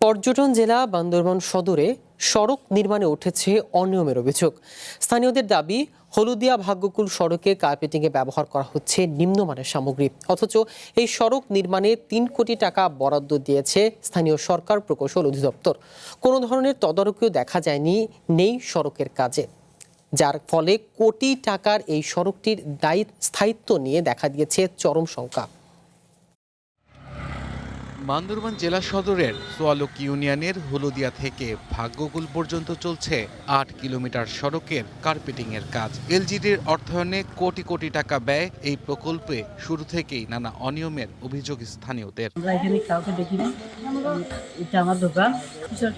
পর্যটন জেলা বান্দরবান সদরে সড়ক নির্মাণে উঠেছে অনিয়মের অভিযোগ। স্থানীয়দের দাবি, হলুদিয়া ভাগ্যকুল সড়কে কার্পেটিংয়ে ব্যবহার করা হচ্ছে নিম্নমানের সামগ্রী, অথচ এই সড়ক নির্মাণে ৩ কোটি টাকা বরাদ্দ দিয়েছে স্থানীয় সরকার প্রকৌশল অধিদপ্তর। কোনো ধরনের তদারকিও দেখা যায়নি নেই সড়কের কাজে, যার ফলে কোটি টাকার এই সড়কটির স্থায়িত্ব নিয়ে দেখা দিয়েছে চরম শঙ্কা। বান্দরবান জেলা সদরের সোয়ালুক ইউনিয়নের হলুদিয়া থেকে ভাগ্যকুল পর্যন্ত চলছে ৮ কিলোমিটার সড়কের কার্পেটিংয়ের কাজ। এলজিডির অর্থায়নে কোটি কোটি টাকা ব্যয় এই প্রকল্পে শুরু থেকেই নানা অনিয়মের অভিযোগ স্থানীয়দের। আমরা এখানে কাউকে দেখিনি, এটা আমার দোকান,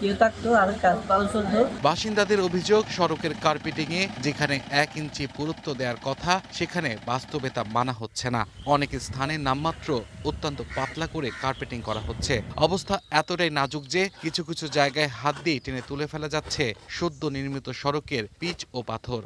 কেউ থাকতো আর কাজ ভালো চলতো। বাসিন্দাদের অভিযোগ, সড়কের কার্পেটিংয়ে যেখানে ১ ইঞ্চি পুরুত্ব দেওয়ার কথা সেখানে বাস্তবে তা মানা হচ্ছে না। অনেক স্থানে নামমাত্র অত্যন্ত পাতলা করে কার্পেটিং করা হচ্ছে। অবস্থা এতটাই নাজুক যে কিছু কিছু জায়গায় হাত দিয়ে টেনে তুলে ফেলা যাচ্ছে সদ্য নির্মিত সড়কের পিচ ও পাথর।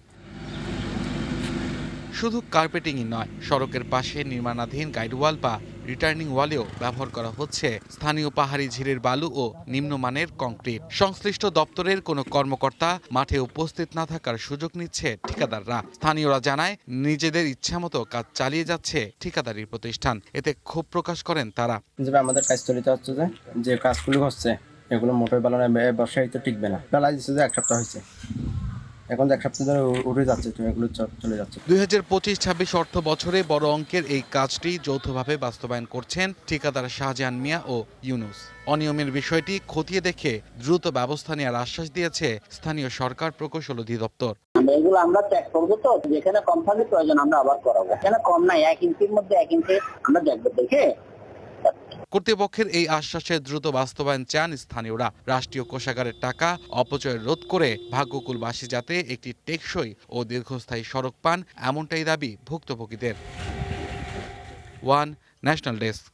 শুধু কার্পেটিংই নয়, সড়কের পাশে নির্মাণাধীন গাইডওয়াল বা রিটার্নিং ওয়ালেও ব্যবহার করা হচ্ছে স্থানীয় পাহাড়ি ঝিরের বালু ও নিম্নমানের কংক্রিট। সংশ্লিষ্ট দপ্তরের কোনো কর্মকর্তা মাঠে উপস্থিত না থাকার সুযোগ নিচ্ছে ঠিকাদাররা। স্থানীয়রা জানায়, নিজেদের ইচ্ছামতো কাজ চালিয়ে যাচ্ছে ঠিকাদারি প্রতিষ্ঠান। এতে ক্ষোভ প্রকাশ করেন তারা। আমাদের কাজ চলিতে হচ্ছে যে কাজগুলো হচ্ছে এগুলো মোটর বানানো ব্যবসায়ী তো টিকবে না। বেলা দিচ্ছে যে 1 সপ্তাহ হয়েছে, এখন 1 সপ্তাহ ধরে উঠে যাচ্ছে, তো এগুলো চলে যাচ্ছে। 2025-26 অর্থ বছরে বড় অঙ্কের এই কাজটি যৌথভাবে বাস্তবায়ন করছেন ঠিকাদার শাহজাহান মিয়া ও ইউনুস। অনিয়মের বিষয়টি খতিয়ে দেখে দ্রুত ব্যবস্থা নেওয়ার আশ্বাস দিয়েছে স্থানীয় সরকার প্রকৌশল অধিদপ্তর। এগুলো আমরা চেক করবো, তো যেখানে কম থাকে প্রয়োজন আমরা আবার করাবো, এখানে কম নাই 1 ইঞ্চির মধ্যে 1 ইঞ্চি আমরা দেখবো, দেখে। কর্তৃপক্ষের এই আশ্বাসের দ্রুত বাস্তবায়ন চান স্থানীয়রা। রাষ্ট্রীয় কোষাগারের টাকা অপচয় রোধ করে ভাগ্যকুলবাসী যাতে একটি টেকসই ও দীর্ঘস্থায়ী সড়ক পান, এমনটাই দাবি ভুক্তভোগীদের। One national desk.